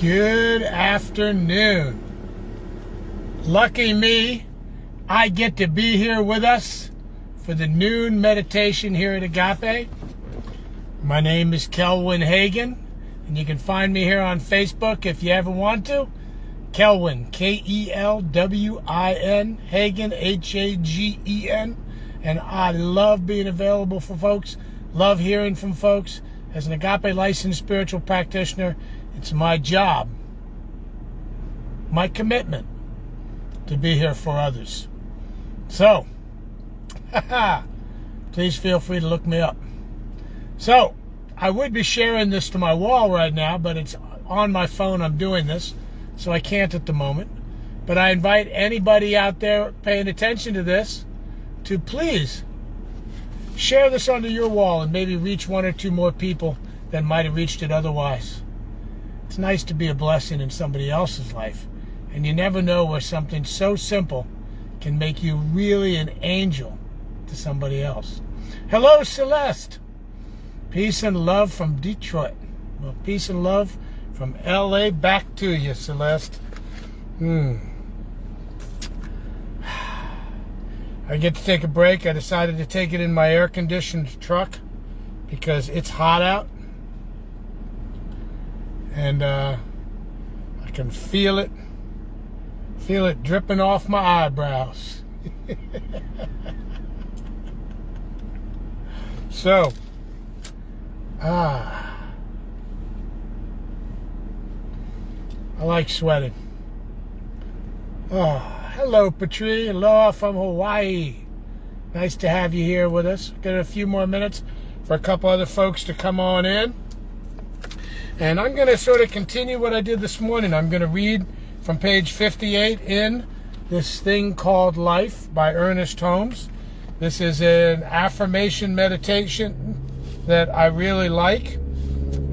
Good afternoon. Lucky me, I get to be here with us for the noon meditation here at Agape. My name is Kelwin Hagen, and you can find me here on Facebook if you ever want to. Kelwin, Kelwin, Hagen, Hagen, and I love being available for folks, love hearing from folks. As an Agape licensed spiritual practitioner, it's my job, my commitment to be here for others. So, please feel free to look me up. So, I would be sharing this to my wall right now, but it's on my phone. I'm doing this, so I can't at the moment. But I invite anybody out there paying attention to this to please share this onto your wall and maybe reach one or two more people that might have reached it otherwise. It's nice to be a blessing in somebody else's life. And you never know where something so simple can make you really an angel to somebody else. Hello, Celeste. Peace and love from Detroit. Well, peace and love from LA back to you, Celeste. I get to take a break. I decided to take it in my air-conditioned truck because it's hot out. And I can feel it dripping off my eyebrows. So, I like sweating. Hello, Patri. Aloha from Hawaii. Nice to have you here with us. Got a few more minutes for a couple other folks to come on in. And I'm going to sort of continue what I did this morning. I'm going to read from page 58 in This Thing Called Life by Ernest Holmes. This is an affirmation meditation that I really like.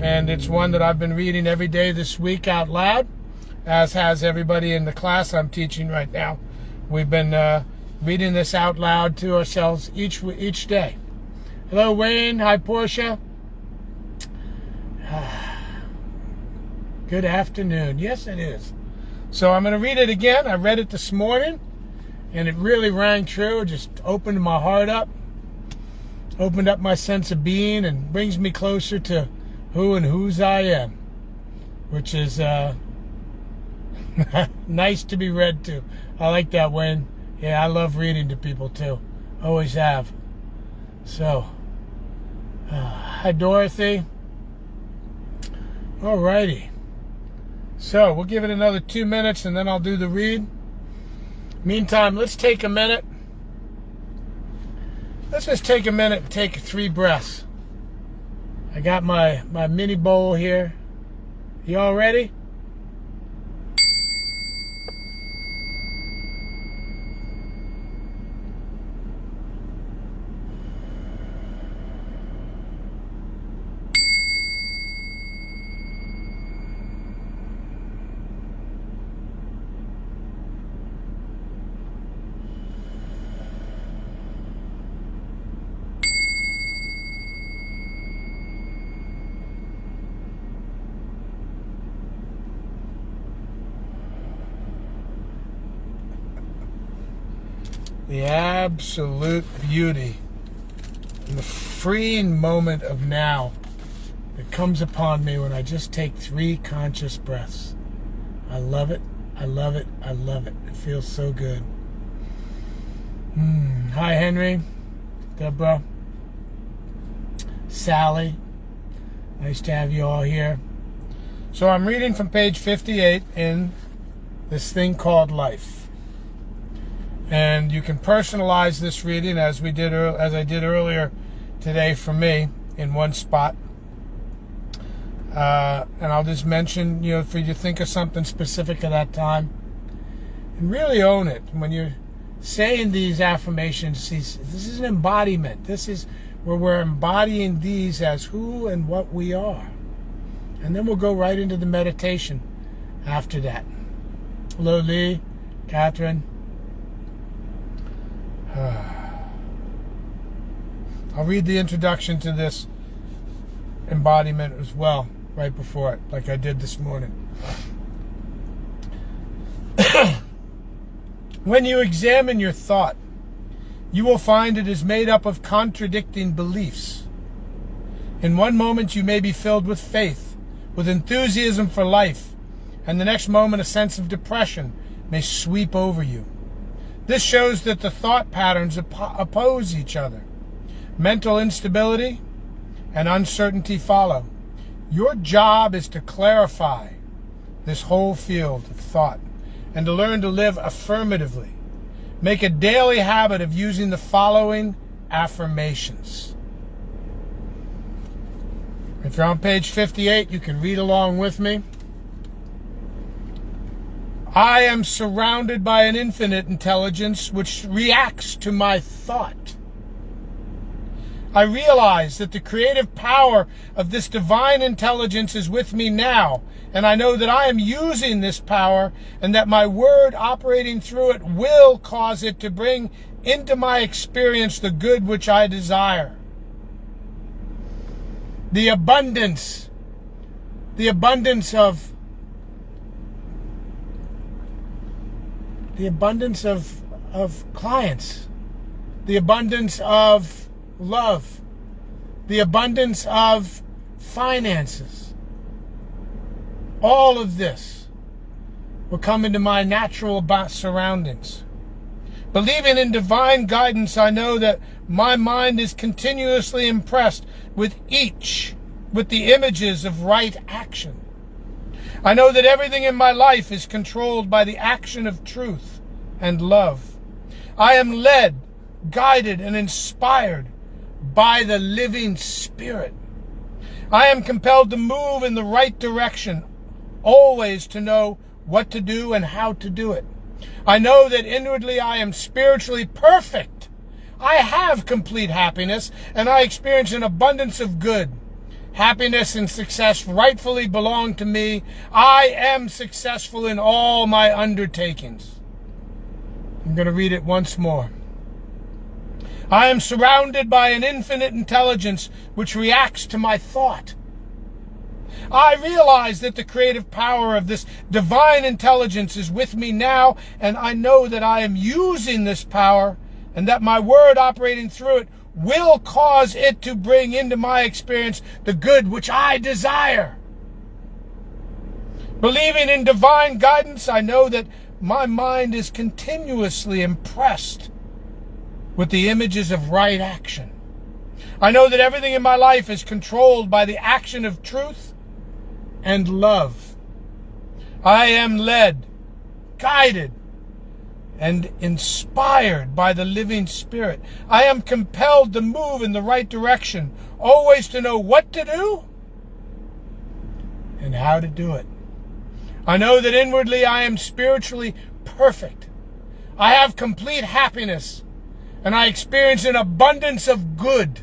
And it's one that I've been reading every day this week out loud, as has everybody in the class I'm teaching right now. We've been reading this out loud to ourselves each day. Hello, Wayne. Hi, Portia. Good afternoon. Yes, it is. So I'm going to read it again. I read it this morning, and it really rang true. It just opened my heart up, opened up my sense of being, and brings me closer to who and whose I am, which is nice to be read to. I like that, Wayne. Yeah, I love reading to people too. Always have. So, hi, Dorothy. Alrighty. So, we'll give it another 2 minutes and then I'll do the read. Meantime, let's take a minute. Let's just take a minute and take 3 breaths. I got my mini bowl here. You all ready? The absolute beauty and the freeing moment of now that comes upon me when I just take 3 conscious breaths. I love it. I love it. I love it. It feels so good. Hi, Henry, Deborah, Sally. Nice to have you all here. So I'm reading from page 58 in This Thing Called Life. And you can personalize this reading as I did earlier today for me in one spot. And I'll just mention, for you to think of something specific at that time and really own it. When you're saying these affirmations, this is an embodiment. This is where we're embodying these as who and what we are. And then we'll go right into the meditation after that. Hello, Lee, Catherine. I'll read the introduction to this embodiment as well. right before it, like I did this morning. When you examine your thought, you will find it is made up of contradicting beliefs. In one moment you may be filled with faith, with enthusiasm for life, and the next moment a sense of depression may sweep over you. This shows that the thought patterns oppose each other. Mental instability and uncertainty follow. Your job is to clarify this whole field of thought and to learn to live affirmatively. Make a daily habit of using the following affirmations. If you're on page 58, you can read along with me. I am surrounded by an infinite intelligence which reacts to my thought. I realize that the creative power of this divine intelligence is with me now, and I know that I am using this power and that my word operating through it will cause it to bring into my experience the good which I desire. The abundance of clients, the abundance of love, the abundance of finances. All of this will come into my natural surroundings. Believing in divine guidance, I know that my mind is continuously impressed with the images of right action. I know that everything in my life is controlled by the action of truth and love. I am led, guided, and inspired by the living Spirit. I am compelled to move in the right direction, always to know what to do and how to do it. I know that inwardly I am spiritually perfect. I have complete happiness, and I experience an abundance of good. Happiness and success rightfully belong to me. I am successful in all my undertakings. I'm going to read it once more. I am surrounded by an infinite intelligence which reacts to my thought. I realize that the creative power of this divine intelligence is with me now, and I know that I am using this power and that my word operating through it will cause it to bring into my experience the good which I desire. Believing in divine guidance, I know that my mind is continuously impressed with the images of right action. I know that everything in my life is controlled by the action of truth and love. I am led, guided, and inspired by the living Spirit. I am compelled to move in the right direction, always to know what to do and how to do it. I know that inwardly I am spiritually perfect. I have complete happiness, and I experience an abundance of good.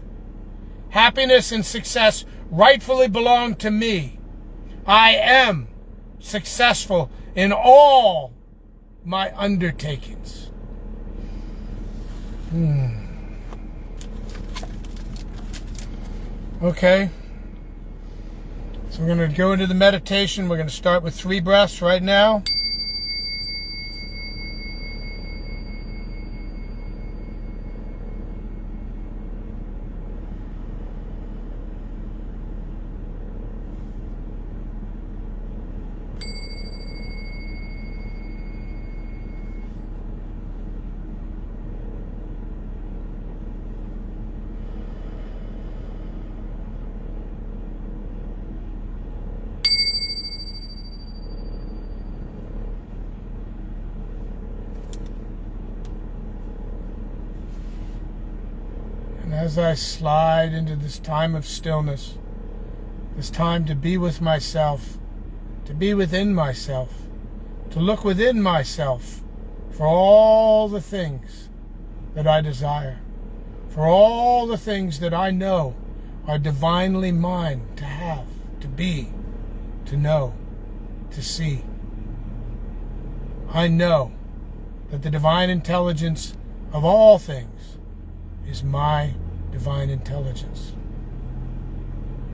Happiness and success rightfully belong to me. I am successful in all my undertakings. Okay. So we're going to go into the meditation. We're going to start with 3 breaths right now. And as I slide into this time of stillness, this time to be with myself, to be within myself, to look within myself for all the things that I desire, for all the things that I know are divinely mine to have, to be, to know, to see. I know that the divine intelligence of all things is my divine intelligence.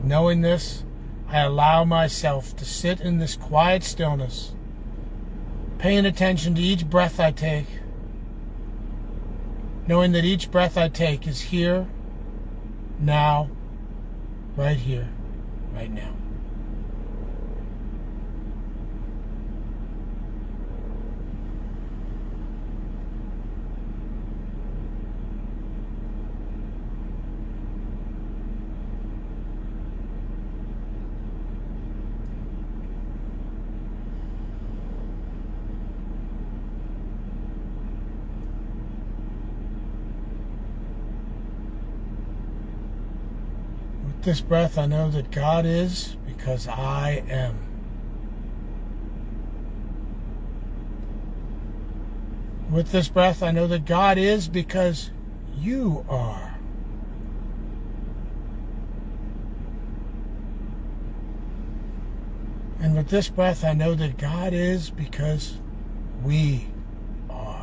Knowing this, I allow myself to sit in this quiet stillness, paying attention to each breath I take, knowing that each breath I take is here, now, right here, right now. With this breath, I know that God is because I am. With this breath, I know that God is because you are. And with this breath, I know that God is because we are.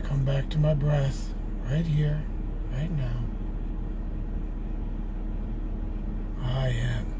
Come back to my breath right here, right now. I am.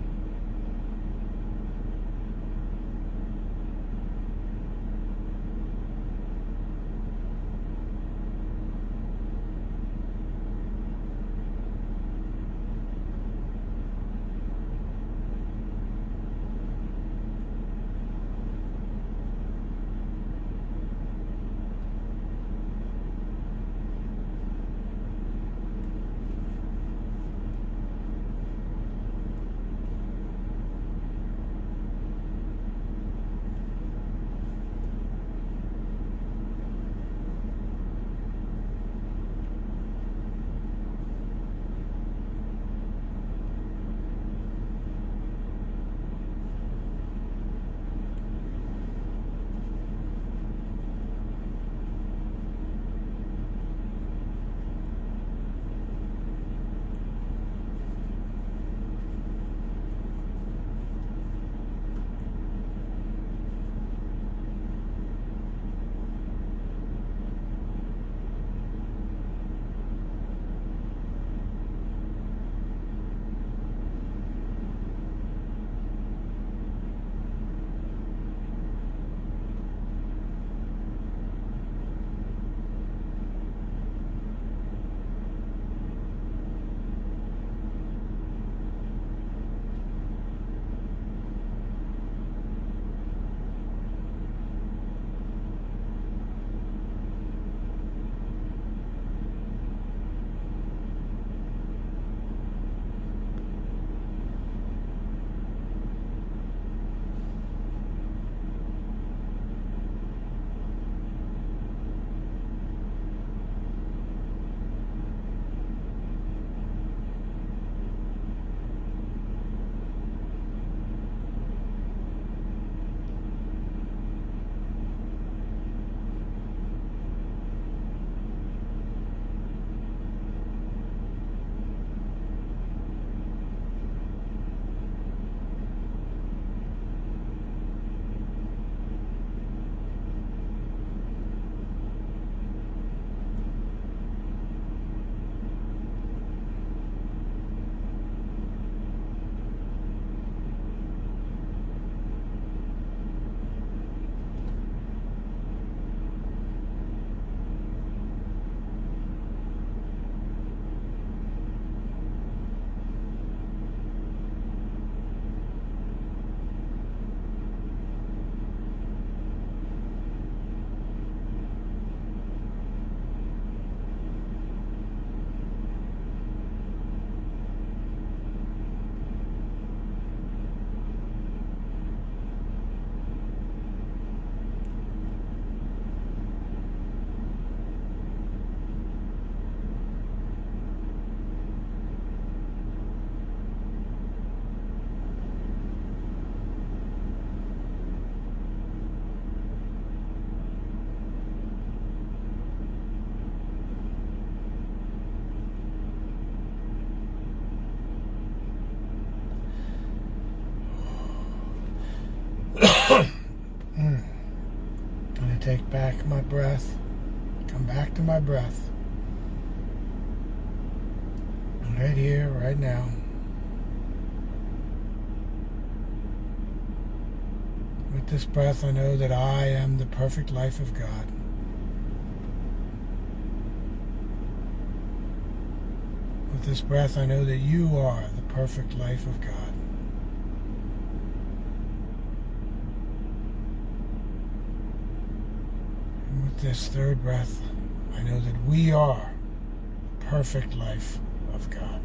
back my breath. Come back to my breath. Right here, right now. With this breath, I know that I am the perfect life of God. With this breath, I know that you are the perfect life of God. And with this third breath, I know that we are the perfect life of God.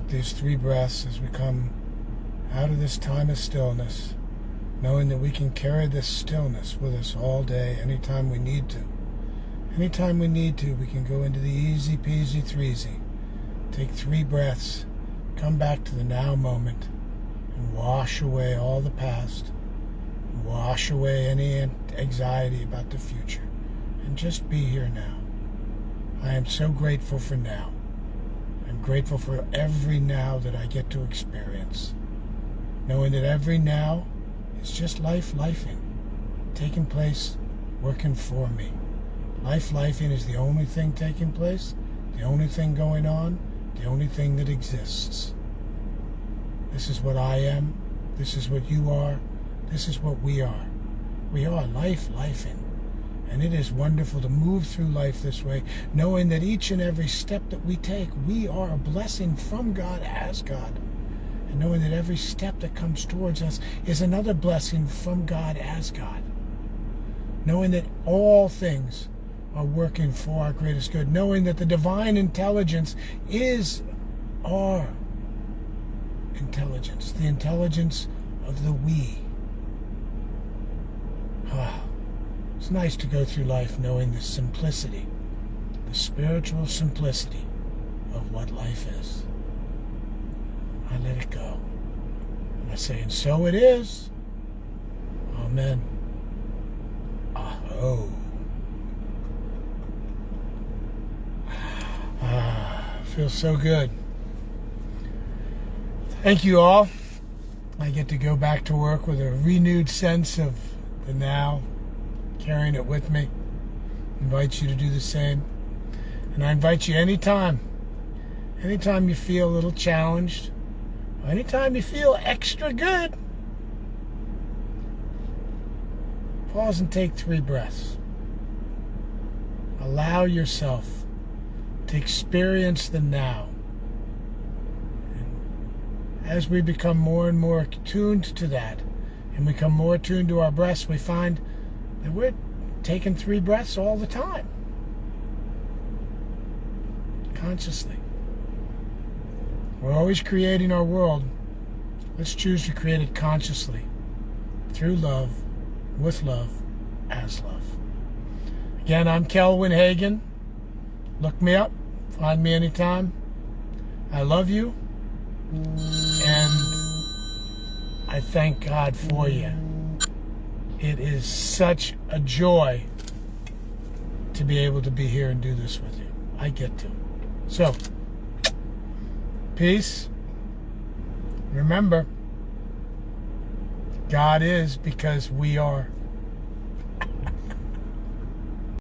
These three breaths as we come out of this time of stillness, knowing that we can carry this stillness with us all day, anytime we need to. Anytime we need to, we can go into the easy peasy threesy, take 3 breaths, come back to the now moment, and wash away all the past, wash away any anxiety about the future, and just be here now. I am so grateful for now. I'm grateful for every now that I get to experience, knowing that every now is just life lifing, taking place, working for me. Life lifing is the only thing taking place, the only thing going on, the only thing that exists. This is what I am, this is what you are, this is what we are. We are life lifing. And it is wonderful to move through life this way, knowing that each and every step that we take, we are a blessing from God as God. And knowing that every step that comes towards us is another blessing from God as God. Knowing that all things are working for our greatest good. Knowing that the divine intelligence is our intelligence, the intelligence of the we. It's nice to go through life knowing the simplicity, the spiritual simplicity of what life is. I let it go. And I say, and so it is. Amen. Aho. Feels so good. Thank you all. I get to go back to work with a renewed sense of the now, carrying it with me. I invite you to do the same. And I invite you anytime you feel a little challenged, anytime you feel extra good, pause and take 3 breaths. Allow yourself to experience the now. And as we become more and more attuned to that, and become more attuned to our breaths, we find that we're taking 3 breaths all the time, consciously. We're always creating our world. Let's choose to create it consciously, through love, with love, as love. Again, I'm Kelwin Hagan. Look me up. Find me anytime. I love you. And I thank God for you. It is such a joy to be able to be here and do this with you. I get to. So, peace. Remember, God is because we are.